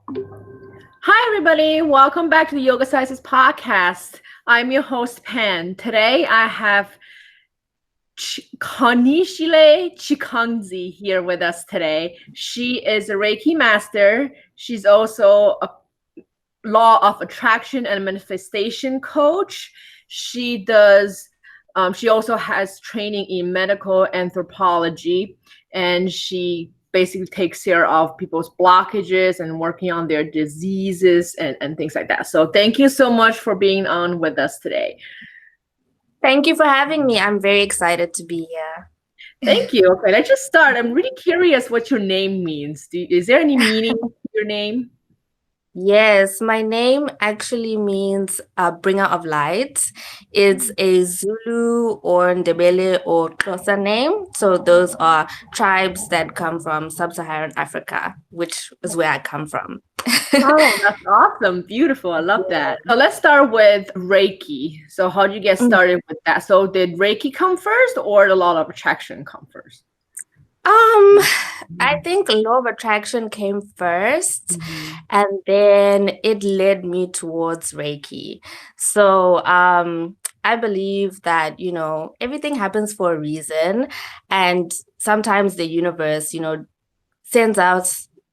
Hi, everybody. Welcome back to the Yoga Sciences podcast. I'm your host, Pan. Today, I have Khanyisile Chiganze here with us today. She is a Reiki Master. She's also a law of attraction and manifestation coach. She does. She also has training in medical anthropology, and she basically takes care of people's blockages and working on their diseases and things like that. So thank you so much for being on with us today. Thank you for having me. I'm very excited to be here. Thank you. Okay, let's just start. I'm really curious what your name means. Is there any meaning to your name? Yes, my name actually means bringer of light. It's a Zulu or Ndebele or Xhosa name. So those are tribes that come from sub-Saharan Africa, which is where I come from. Oh, that's awesome. Beautiful. I love that. So let's start with Reiki. So how did you get started with that? So did Reiki come first or the law of attraction come first? I think law of attraction came first, and then it led me towards Reiki. So, I believe that, everything happens for a reason, and sometimes the universe, sends out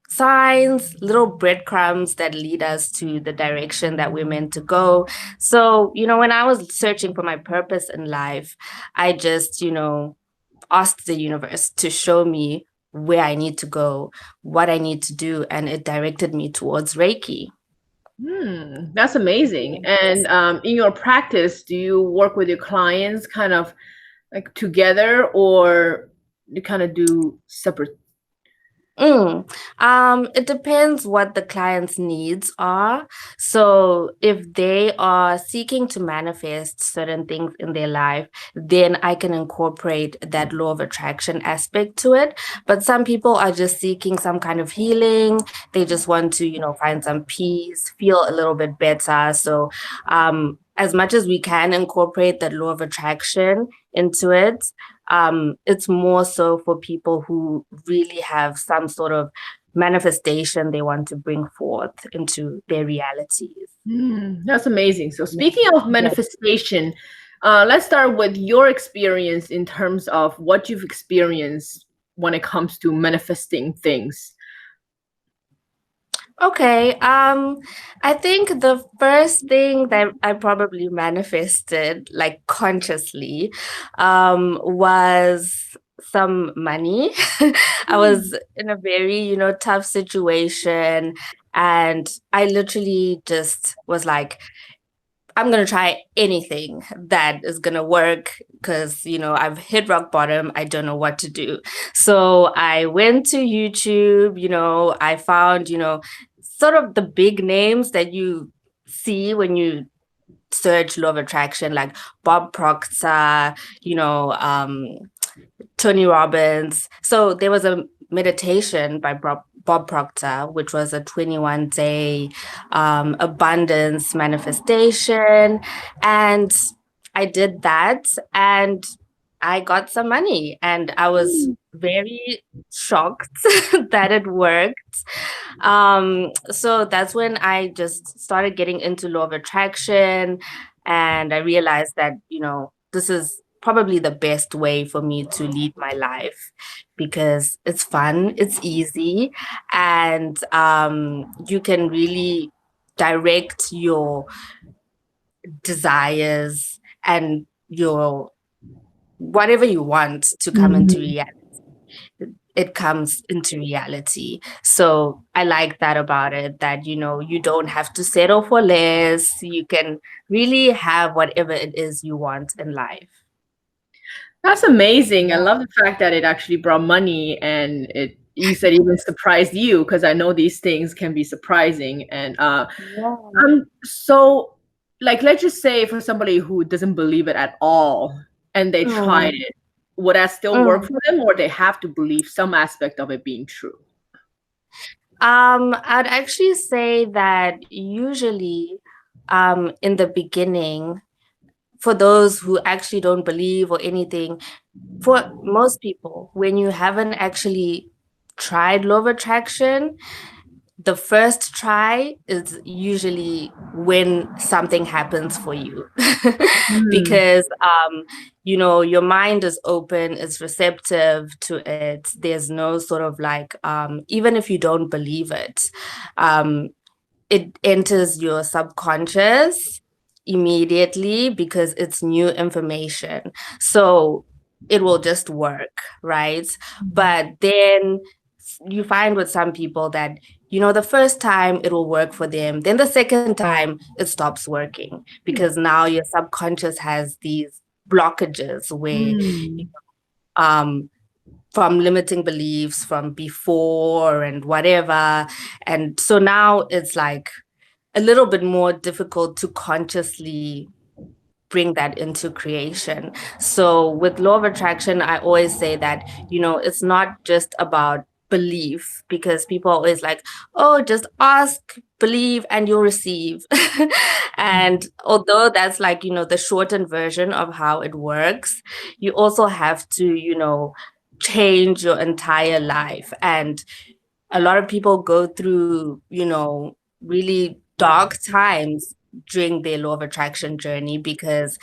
signs, little breadcrumbs that lead us to the direction that we're meant to go. So, when I was searching for my purpose in life, I just, asked the universe to show me where I need to go, what I need to do, and it directed me towards Reiki. That's amazing. And in your practice, do you work with your clients kind of like together or you kind of do separate? Mm. It depends what the client's needs are. So if they are seeking to manifest certain things in their life, then I can incorporate that law of attraction aspect to it. But some people are just seeking some kind of healing. They just want to, find some peace, feel a little bit better. So, as much as we can incorporate that law of attraction into it, it's more so for people who really have some sort of manifestation they want to bring forth into their realities. That's amazing. So Yeah. speaking of Yes. manifestation, let's start with your experience in terms of what you've experienced when it comes to manifesting things. Okay. I think the first thing that I probably manifested, like consciously, was some money. I was in a very, tough situation, and I literally just was like, I'm going to try anything that is going to work because, I've hit rock bottom. I don't know what to do. So I went to YouTube, I found, sort of the big names that you see when you search law of attraction, like Bob Proctor, Tony Robbins. So there was a meditation by Bob Proctor, which was a 21-day abundance manifestation. And I did that and I got some money and I was very shocked that it worked. So that's when I just started getting into law of attraction and I realized that, this is probably the best way for me to lead my life because it's fun, it's easy, and you can really direct your desires and your whatever you want to come into Mhm. reality. It comes into reality. So I like that about it, that, you don't have to settle for less. You can really have whatever it is you want in life. That's amazing. I Yeah. love the fact that it actually brought money and it you said even surprised you because I know these things can be surprising and Yeah. so like let's just say for somebody who doesn't believe it at all and they tried Mm, it, would that still work mm. for them or they have to believe some aspect of it being true? I'd actually say that usually, in the beginning, for those who actually don't believe or anything, for most people, when you haven't actually tried law of attraction, the first try is usually when something happens for you Mm. because your mind is open, it's receptive to it. There's no sort of like even if you don't believe it, um, it enters your subconscious immediately because it's new information. So it will just work, right? But then you find with some people that, the first time it will work for them, then the second time it stops working because now your subconscious has these blockages where Mm. um from limiting beliefs from before and whatever. And so now it's like a little bit more difficult to consciously bring that into creation. So with law of attraction, I always say that, it's not just about belief because people are always like, oh, just ask, believe, and you'll receive. And although that's like, the shortened version of how it works, you also have to, change your entire life. And a lot of people go through, really dark times during their law of attraction journey because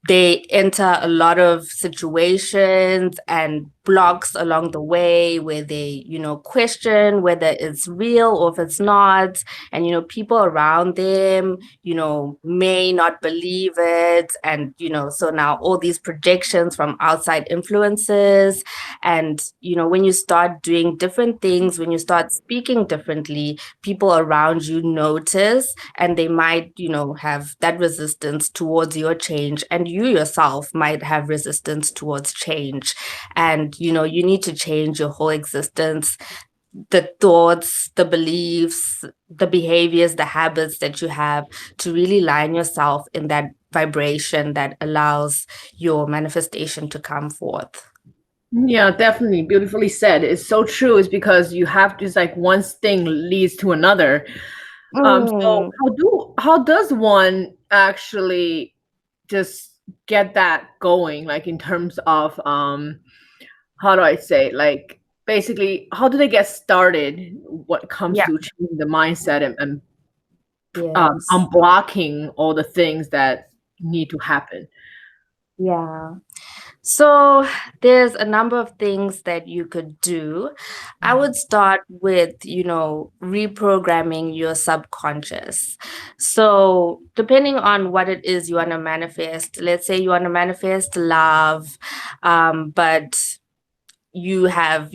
they enter a lot of situations and blocks along the way where they, question whether it's real or if it's not. And, people around them, may not believe it. And, so now all these projections from outside influences. And, when you start doing different things, when you start speaking differently, people around you notice and they might, have that resistance towards your change. And you yourself might have resistance towards change. And, you need to change your whole existence, the thoughts, the beliefs, the behaviors, the habits that you have to really line yourself in that vibration that allows your manifestation to come forth. Yeah, definitely. Beautifully said. It's so true. It's because you have to, it's like one thing leads to another. So how does one actually just get that going? Like in terms of how do I say, like basically how do they get started when it comes Yeah. to changing the mindset and Yes. unblocking all the things that need to happen? Yeah. So there's a number of things that you could do. I would start with, reprogramming your subconscious. So depending on what it is you want to manifest, let's say you want to manifest love, but you have,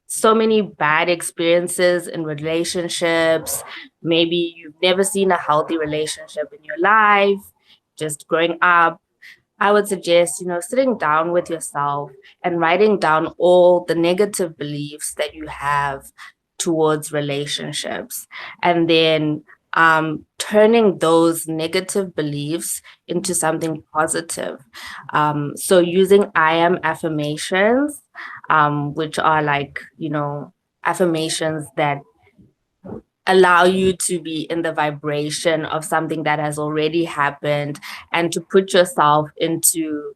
so many bad experiences in relationships. Maybe you've never seen a healthy relationship in your life, just growing up. I would suggest, sitting down with yourself and writing down all the negative beliefs that you have towards relationships. And then turning those negative beliefs into something positive. So using I am affirmations, which are like, affirmations that allow you to be in the vibration of something that has already happened and to put yourself into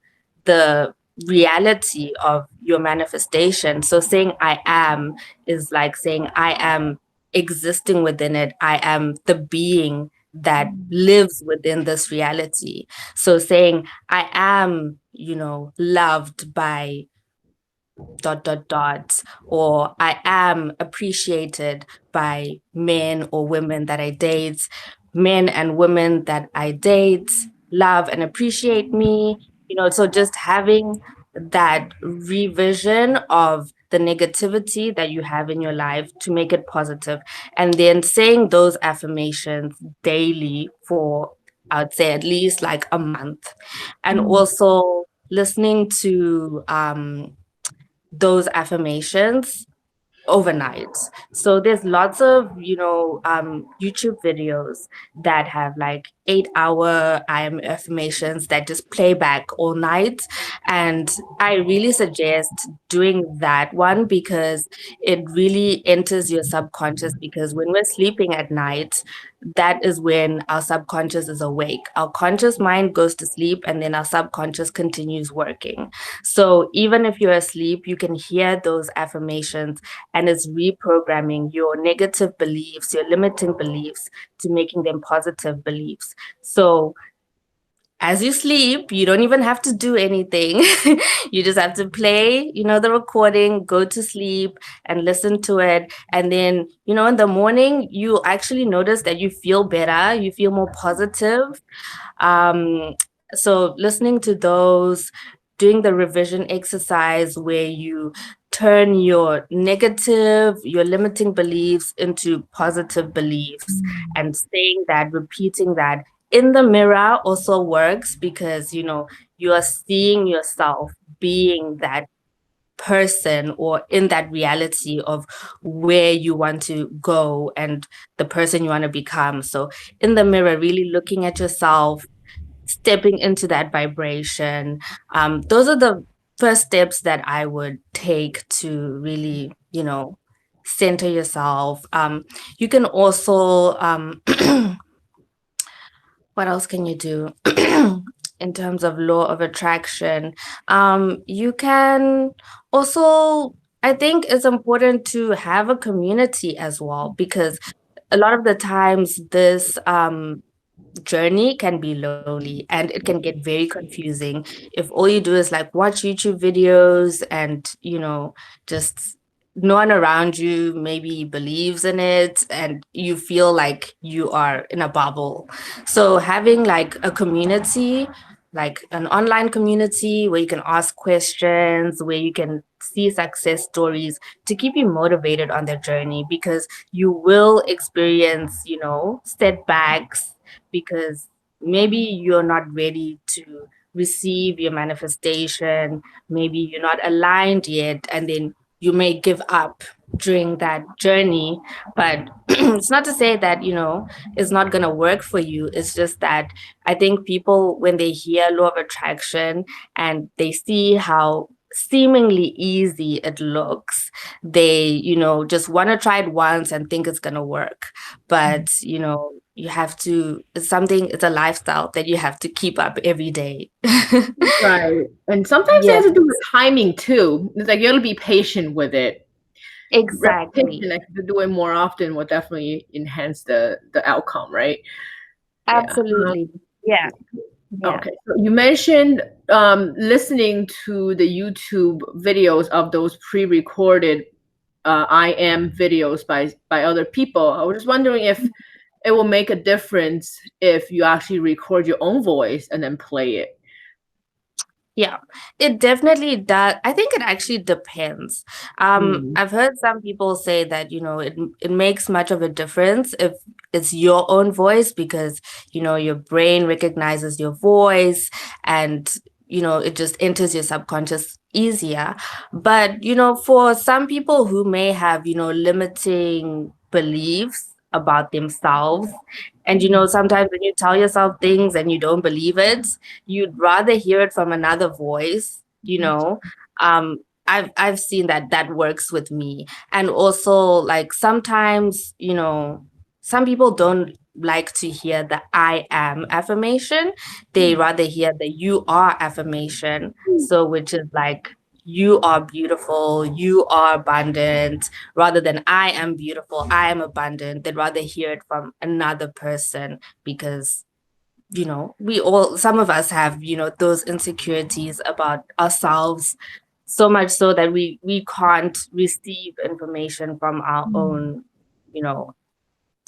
the reality of your manifestation. So saying I am is like saying I am existing within it. I am the being that lives within this reality. So saying I am, loved by dot dot dot, or I am appreciated by men or women that I date. Men and women that I date love and appreciate me. So just having that revision of the negativity that you have in your life to make it positive, and then saying those affirmations daily for, I'd say, at least like a month. And also listening to those affirmations overnight. So there's lots of, YouTube videos that have like 8-hour I am affirmations that just play back all night. And I really suggest doing that one because it really enters your subconscious, because when we're sleeping at night, that is when our subconscious is awake. Our conscious mind goes to sleep and then our subconscious continues working. So even if you're asleep, you can hear those affirmations and it's reprogramming your negative beliefs, your limiting beliefs, to making them positive beliefs. So as you sleep, you don't even have to do anything. You just have to play, the recording, go to sleep and listen to it. And then, in the morning, you actually notice that you feel better, you feel more positive. So listening to those, doing the revision exercise where you turn your negative, your limiting beliefs into positive beliefs, and saying that, repeating that in the mirror also works, because you are seeing yourself being that person, or in that reality of where you want to go and the person you want to become. So in the mirror, really looking at yourself, stepping into that vibration. Those are the first steps that I would take to really, center yourself. You can also what else can you do? In terms of law of attraction, you can also, I think it's important to have a community as well, because a lot of the times this journey can be lonely and it can get very confusing if all you do is like watch YouTube videos and just no one around you maybe believes in it, and you feel like you are in a bubble. So having like a community, like an online community where you can ask questions, where you can see success stories, to keep you motivated on the journey, because you will experience setbacks, because maybe you're not ready to receive your manifestation, maybe you're not aligned yet, and then you may give up during that journey. But it's not to say that it's not going to work for you. It's just that I think people, when they hear law of attraction and they see how seemingly easy it looks, they just want to try it once and think it's going to work. But you have to, it's a lifestyle that you have to keep up every day. Right. And sometimes it Yeah, has to do with timing too. It's like you gotta be patient with it. exactly. Repetition, like to do it more often will definitely enhance the outcome, right? Yeah. Absolutely. Yeah. Yeah. Okay. So you mentioned listening to the YouTube videos of those pre-recorded I am videos by other people. I was just wondering if it will make a difference if you actually record your own voice and then play it. Yeah, it definitely does. I think it actually depends. Hmm. I've heard some people say that, it makes much of a difference if it's your own voice, because, your brain recognizes your voice, and, it just enters your subconscious easier. But, for some people who may have, limiting beliefs about themselves, and, sometimes when you tell yourself things and you don't believe it, you'd rather hear it from another voice. I've seen that works with me. And also, like, sometimes some people don't like to hear the I am affirmation. They rather hear the you are affirmation, so which is like, you are beautiful, you are abundant, rather than I am beautiful, I am abundant. They'd rather hear it from another person, because some of us have those insecurities about ourselves, so much so that we can't receive information from our own you know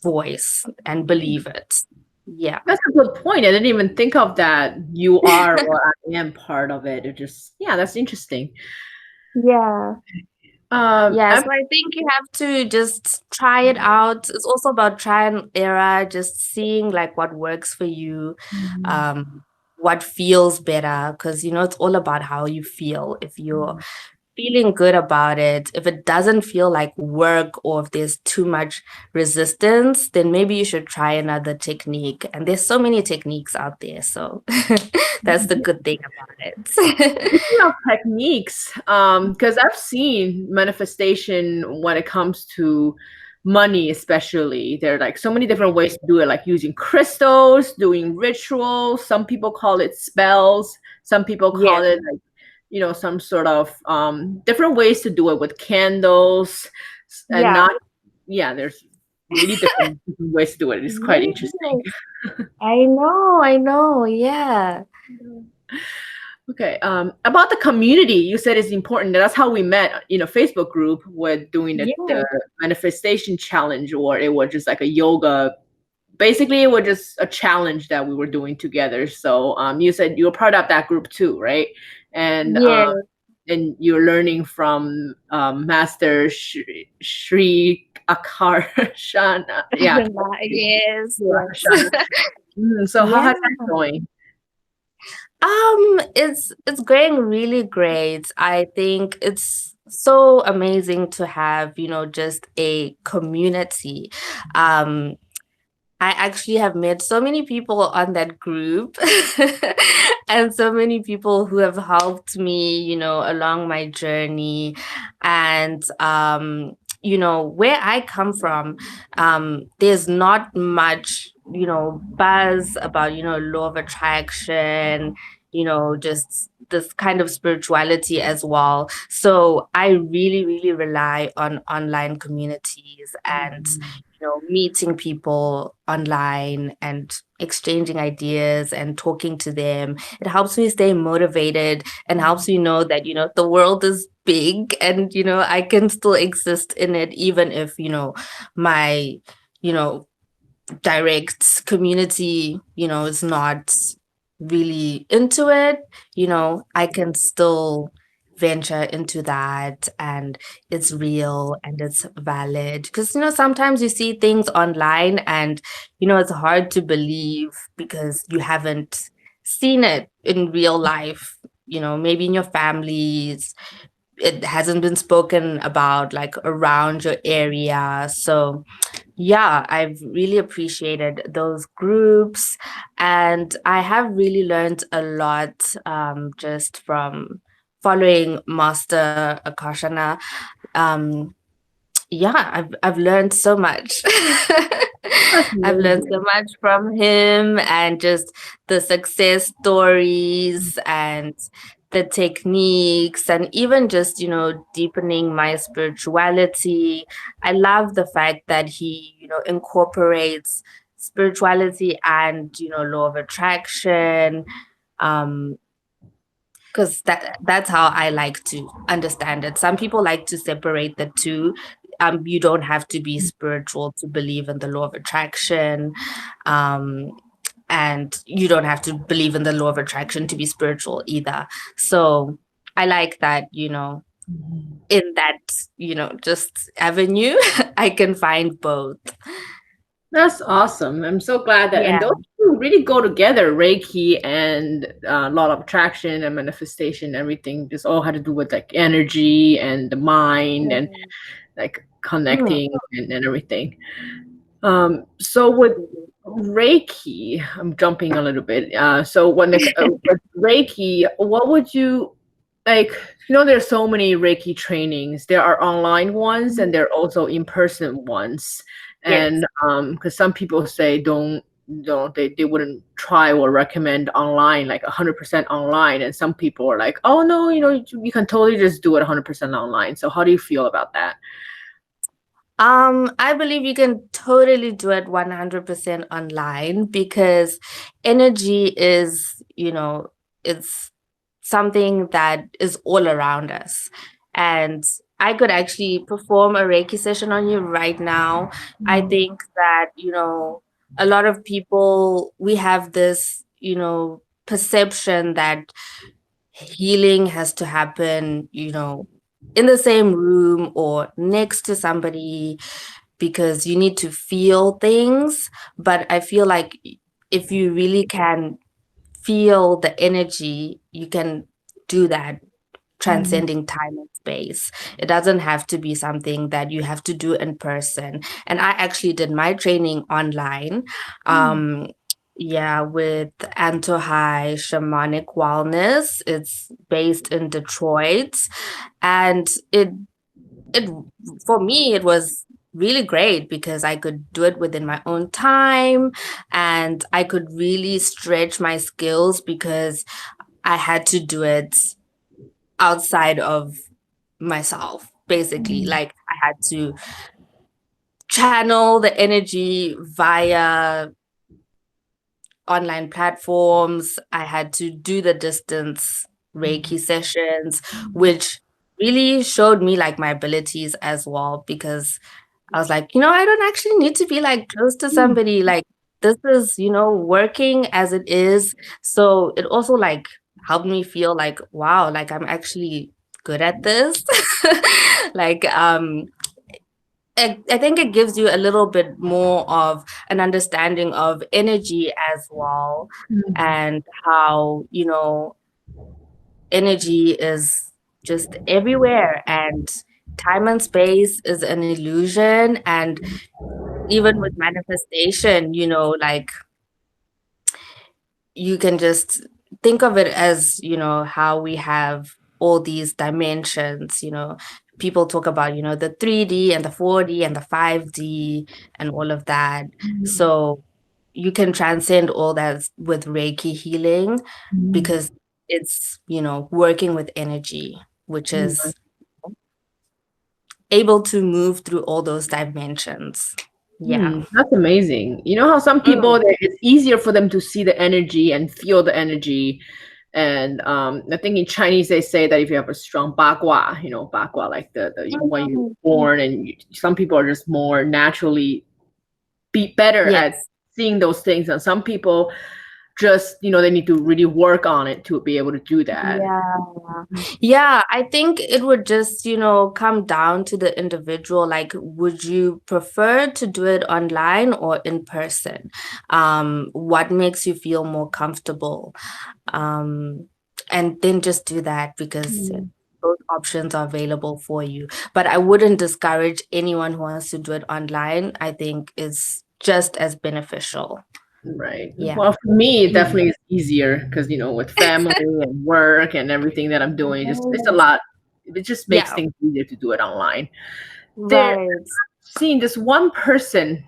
voice and believe it. Yeah. That's a good point. I didn't even think of that. You are or I am part of it. It just, yeah, that's interesting. Yeah. Yeah, I'm, so I think you have to just try it out. It's also about try and error, just seeing like what works for you, what feels better, because it's all about how you feel. If you're feeling good about it, if it doesn't feel like work, or if there's too much resistance, then maybe you should try another technique. And there's so many techniques out there, so that's the good thing about it. Speaking of techniques, because I've seen manifestation when it comes to money, especially. There are like so many different ways to do it, like using crystals, doing rituals. Some people call it spells. Some people call Yeah. it like, some sort of different ways to do it with candles. and Yeah. not, yeah, there's really different ways to do it. It's quite interesting. Yes. I know. Yeah. Okay. About the community, you said it's important. That's how we met in a Facebook group with doing Yeah. the manifestation challenge, or it was just like a yoga. Basically, it was just a challenge that we were doing together. So you said you were part of that group too, right? And Yes. you're learning from Master Shri Akarshana. Yeah. Yes. Yes. Akarshana. So how's Yeah. that going? It's going really great. I think it's so amazing to have, just a community. Um, I actually have met so many people on that group and so many people who have helped me, along my journey. And, where I come from, there's not much, buzz about, law of attraction, just this kind of spirituality as well. So I really, really rely on online communities and meeting people online and exchanging ideas and talking to them. It helps me stay motivated and helps me know that, the world is big and, I can still exist in it, even if, my, you know, direct community, is not really into it, I can still venture into that and it's real and it's valid. Because, sometimes you see things online and, it's hard to believe because you haven't seen it in real life, maybe in your families. It hasn't been spoken about like around your area. So, yeah, I've really appreciated those groups, and I have really learned a lot just from following Master Akashana. Um, yeah, I've learned so much. That's I've learned so amazing. much from him and just the success stories and the techniques and even just, deepening my spirituality. I love the fact that he, incorporates spirituality and, law of attraction. Um, because that's how I like to understand it. Some people like to separate the two. You don't have to be spiritual to believe in the law of attraction. Um, and you don't have to believe in the law of attraction to be spiritual either. So I like that, in that, just avenue, I can find both. That's awesome. I'm so glad that, and Yeah. those two really go together, Reiki and a lot of attraction and manifestation, everything just all had to do with like energy and the mind and like Mm. connecting and everything. So with Reiki, I'm jumping a little bit. So when with Reiki, what would you like? There's so many Reiki trainings. There are online ones and there are also in-person ones. Yes. And because some people say don't they wouldn't try or recommend online like 100% online, and some people are like, oh no, you can totally just do it 100% online. So how do you feel about that? I believe you can totally do it 100% online because energy is, it's something that is all around us. And I could actually perform a Reiki session on you right now. I think that, a lot of people, we have this, perception that healing has to happen, in the same room or next to somebody because you need to feel things. But I feel like if you really can feel the energy, you can do that transcending time and space. It doesn't have to be something that you have to do in person. And I actually did my training online. Um, yeah, with Antohai Shamanic Wellness. It's based in Detroit. And it for me it was really great because I could do it within my own time and I could really stretch my skills because I had to do it outside of myself, basically. Like I had to channel the energy via online platforms. I had to do the distance Reiki sessions, which really showed me like my abilities as well, because I was like, I don't actually need to be like close to somebody. Like this is, working as it is. So it also like helped me feel like, wow, like I'm actually good at this. Like, I think it gives you a little bit more of an understanding of energy as well, and how, energy is just everywhere, and time and space is an illusion. And even with manifestation, like you can just think of it as, how we have all these dimensions, people talk about, the 3D and the 4D and the 5D and all of that. So you can transcend all that with Reiki healing, because it's, working with energy, which is able to move through all those dimensions. Yeah. That's amazing. You know how some people Mm. it's easier for them to see the energy and feel the energy. And I think in Chinese they say that if you have a strong bagua, bagua like the when you're born, and some people are just more naturally be better at Yes. seeing those things, and some people just they need to really work on it to be able to do that. Yeah, I think it would just, come down to the individual. Like, would you prefer to do it online or in person? What makes you feel more comfortable? And then just do that, because those options are available for you. But I wouldn't discourage anyone who wants to do it online. I think is just as beneficial. Right. Yeah. Well, for me, it definitely is easier because with family and work and everything that I'm doing, it's a lot. It just makes Yeah. things easier to do it online. There, Right. seeing this one person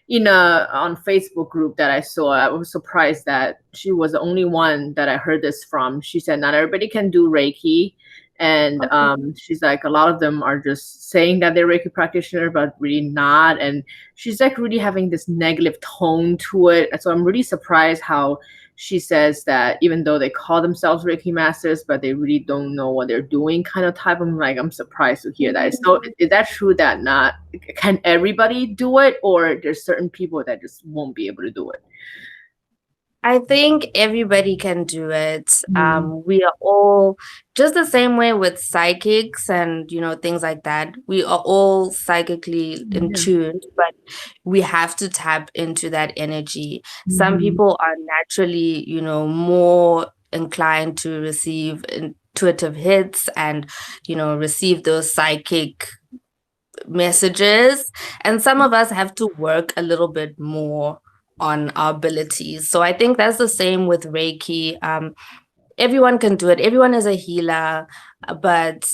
in a on Facebook group that I saw, I was surprised that she was the only one that I heard this from. She said not everybody can do Reiki, and Okay. she's like a lot of them are just saying that they're Reiki practitioner, but really not. And she's like really having this negative tone to it. And so I'm really surprised how she says that even though they call themselves Reiki masters, but they really don't know what they're doing, kind of type. I'm surprised to hear that. So is that true that not can everybody do it, or there's certain people that just won't be able to do it? I think everybody can do it. We are all just the same way with psychics and, things like that. We are all psychically in Yeah. tune, but we have to tap into that energy. Some people are naturally, more inclined to receive intuitive hits and, receive those psychic messages. And some of us have to work a little bit more on our abilities. So I think that's the same with Reiki. Everyone can do it. Everyone is a healer, but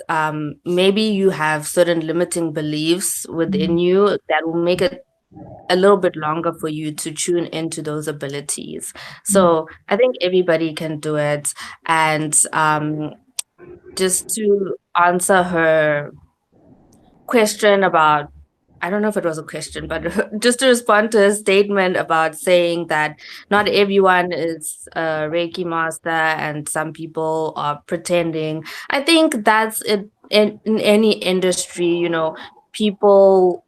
maybe you have certain limiting beliefs within you that will make it a little bit longer for you to tune into those abilities. So I think everybody can do it. And just to answer her question about, I don't know if it was a question, but just to respond to a statement about saying that not everyone is a Reiki master and some people are pretending. I think that's it in any industry, people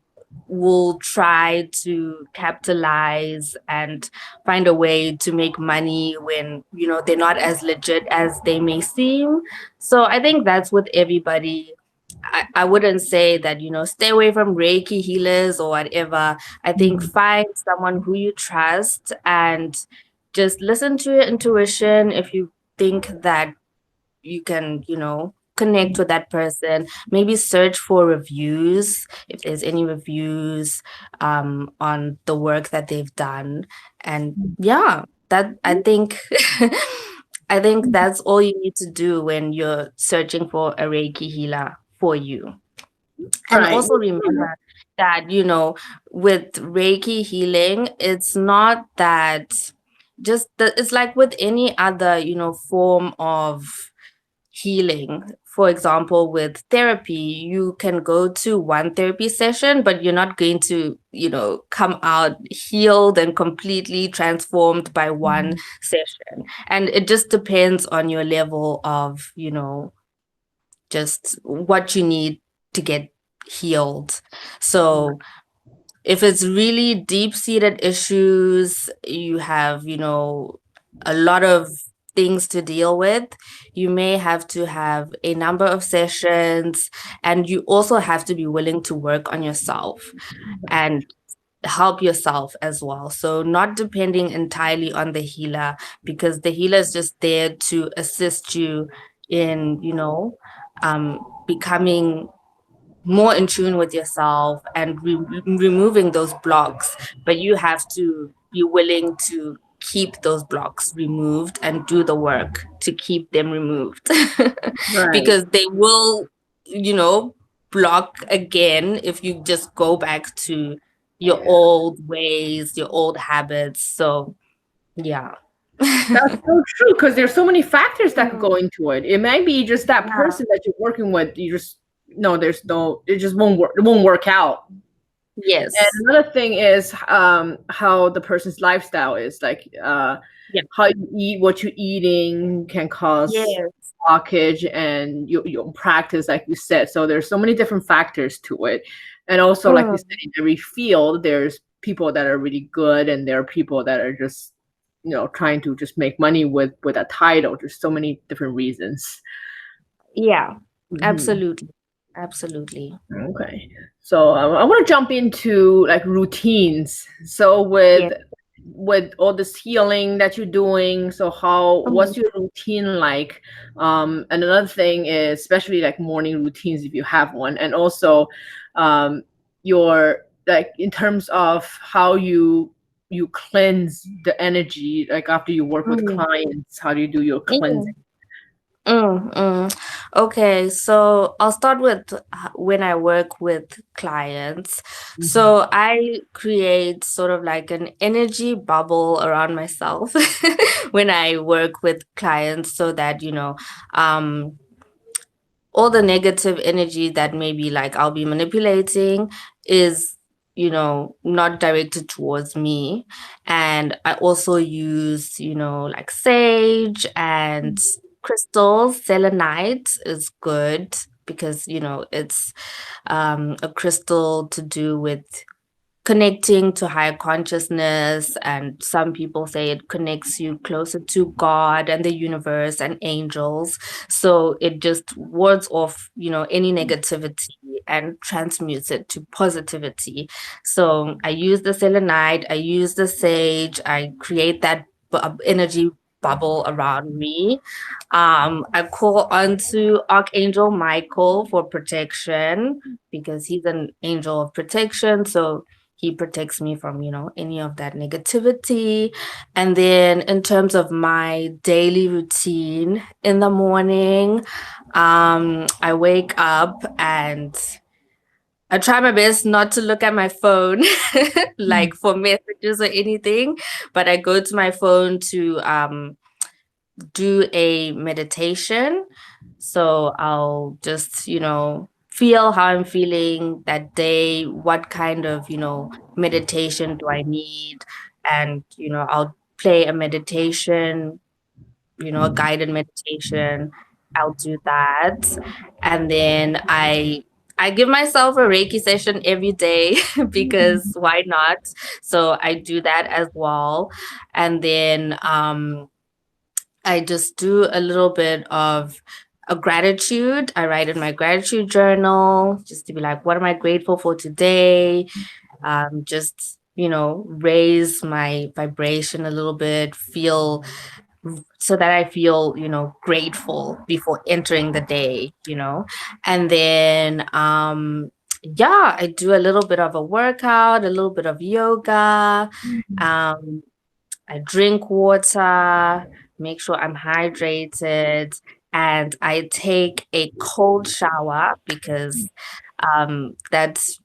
will try to capitalize and find a way to make money when, they're not as legit as they may seem. So I think that's with everybody. I wouldn't say that, stay away from Reiki healers or whatever. I think find someone who you trust and just listen to your intuition. If you think that you can, connect with that person, maybe search for reviews, if there's any reviews on the work that they've done. And yeah, that I think I think that's all you need to do when you're searching for a Reiki healer for you. And Right. also remember that, with Reiki healing, it's not that it's like with any other, form of healing. For example, with therapy, you can go to one therapy session, but you're not going to, come out healed and completely transformed by one session. And it just depends on your level of, just what you need to get healed. So if it's really deep-seated issues, you have, a lot of things to deal with, you may have to have a number of sessions, and you also have to be willing to work on yourself and help yourself as well. So not depending entirely on the healer, because the healer is just there to assist you in, becoming more in tune with yourself and removing those blocks. But you have to be willing to keep those blocks removed and do the work to keep them removed. Right. Because they will, block again if you just go back to your old ways, your old habits. So, yeah. That's so true, because there's so many factors that could go into it. It might be just that person that you're working with. You just it just won't work. It won't work out. Yes. And another thing is how the person's lifestyle is, like how you eat, what you're eating can cause blockage, and your practice, like you said. So there's so many different factors to it. And also, like you said, in every field, there's people that are really good, and there are people that are just trying to just make money with a title. There's so many different reasons. Yeah, absolutely. Okay, so I want to jump into like routines. So with all this healing that you're doing, so what's your routine like? And another thing is, especially like morning routines, if you have one, and also your, like, in terms of how you cleanse the energy, like after you work with clients, how do you do your cleansing? Okay, so I'll start with when I work with clients. So I create sort of like an energy bubble around myself when I work with clients, so that, all the negative energy that maybe like I'll be manipulating is, not directed towards me. And I also use, like sage and crystals. Selenite is good because, it's a crystal to do with connecting to higher consciousness, and some people say it connects you closer to God and the universe and angels. So it just wards off, any negativity and transmutes it to positivity. So I use the selenite, I use the sage, I create that energy bubble around me. I call onto Archangel Michael for protection, because he's an angel of protection. So he protects me from, any of that negativity. And then in terms of my daily routine in the morning, I wake up and I try my best not to look at my phone like for messages or anything, but I go to my phone to do a meditation. So I'll just, feel how I'm feeling that day, what kind of, meditation do I need? And, I'll play a meditation, a guided meditation. I'll do that. And then I give myself a Reiki session every day because why not? So I do that as well. And then I just do a little bit of a gratitude. I write in my gratitude journal just to be like, what am I grateful for today? Just, raise my vibration a little bit, so that I feel, grateful before entering the day, And then, I do a little bit of a workout, a little bit of yoga. I drink water, make sure I'm hydrated, and I take a cold shower because that's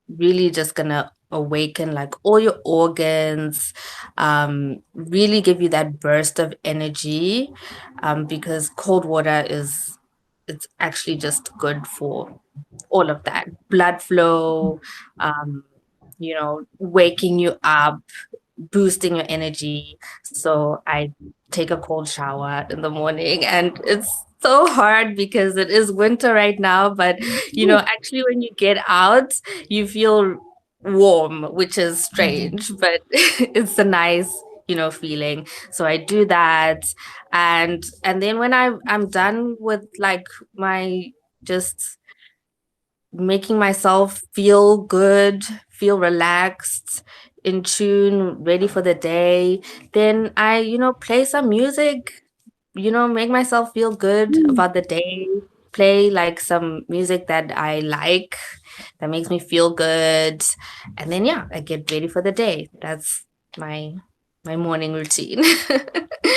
really just gonna awaken like all your organs, really give you that burst of energy, because cold water is it's actually just good for all of that blood flow, waking you up, boosting your energy. So I take a cold shower in the morning, and it's so hard because it is winter right now. But actually, when you get out, you feel warm, which is strange, but it's a nice feeling. So I do that, and then when I'm done with like my just making myself feel good, feel relaxed, in tune, ready for the day. Then I, play some music, make myself feel good about the day, play like some music that I like, that makes me feel good. And then, yeah, I get ready for the day. That's my morning routine.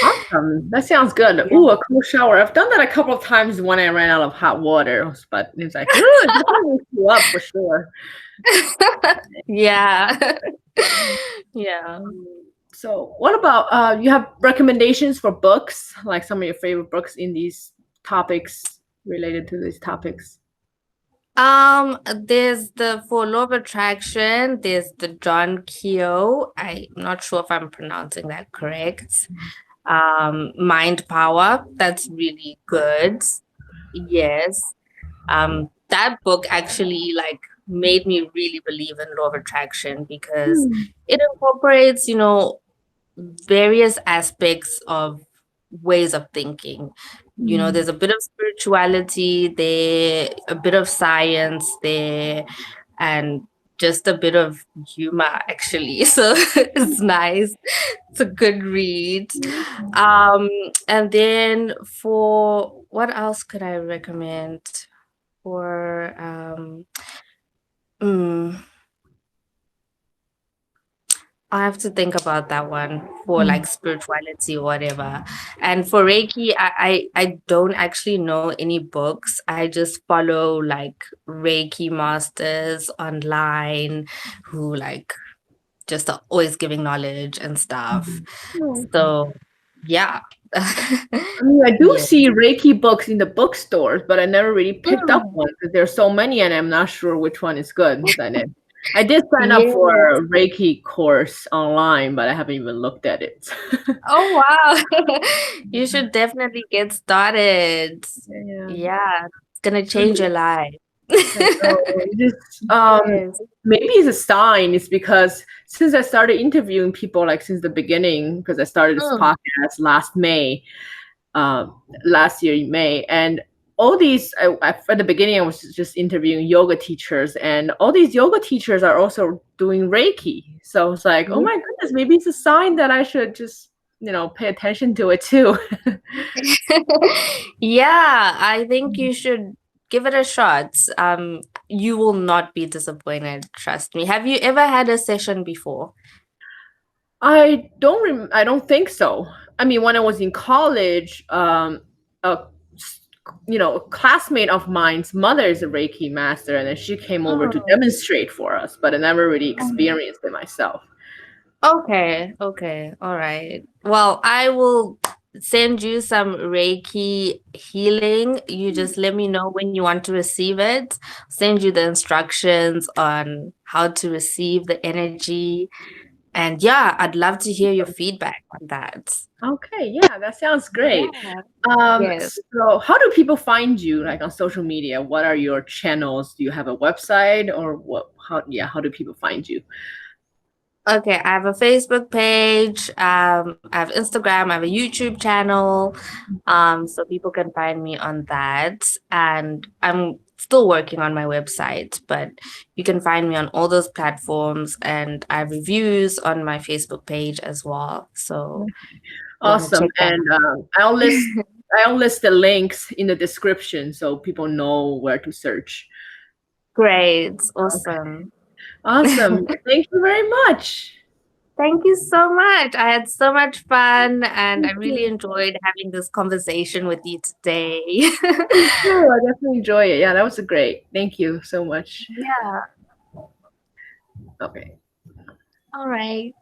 Awesome. That sounds good. Yeah. Ooh, a cool shower. I've done that a couple of times when I ran out of hot water, but it's like, ooh, it definitely wakes you up for sure. Yeah. Yeah. So what about you have recommendations for books, like some of your favorite books in these topics related to these topics? There's the For Law of Attraction, there's the John Keogh. I'm not sure if I'm pronouncing that correct. Mind Power, that's really good. Yes. That book actually like made me really believe in law of attraction because it incorporates, various aspects of ways of thinking. There's a bit of spirituality there, a bit of science there, and just a bit of humor, actually. So it's nice. It's a good read. And then for what else could I recommend? For I have to think about that one for like spirituality or whatever. And for Reiki, I don't actually know any books. I just follow like Reiki masters online who like just are always giving knowledge and stuff. So yeah. I mean, I do Yeah. see Reiki books in the bookstores, but I never really picked up Mm. one because there's so many, and I'm not sure which one is good. I did sign up for Yes. a Reiki course online, but I haven't even looked at it. Oh wow. You should definitely get started. Yeah. Yeah, it's gonna change your life. I know. Yes. Maybe it's a sign. It's because since I started interviewing people, like since the beginning, because I started this Mm. podcast last year in May, and all these at the beginning I was just interviewing yoga teachers, and all these yoga teachers are also doing Reiki. So it's like, oh my goodness, maybe it's a sign that I should just pay attention to it too. Yeah, I think you should give it a shot. You will not be disappointed, trust me. Have you ever had a session before? I don't think so. I mean, when I was in college, a a classmate of mine's mother is a Reiki master, and then she came over to Oh. demonstrate for us, but I never really experienced it myself. Okay, all right. Well, I will send you some Reiki healing. You just let me know when you want to receive it. Send you the instructions on how to receive the energy. And yeah, I'd love to hear your feedback on that. Okay, yeah, that sounds great. Yeah. Um, Yes. so how do people find you, like on social media? What are your channels? Do you have a website, or what? How do people find you? Okay, I have a Facebook page, I have Instagram, I have a YouTube channel, so people can find me on that. And I'm still working on my website, but you can find me on all those platforms, and I have reviews on my Facebook page as well. So you want to Awesome, check that and out. I'll list the links in the description so people know where to search. Great, Okay. awesome. Awesome. Thank you very much. Thank you so much. I had so much fun and I Thank really you. enjoyed having this conversation with you today. Me too. I definitely enjoy it. Yeah, that was great. Thank you so much. Yeah. Okay. All right.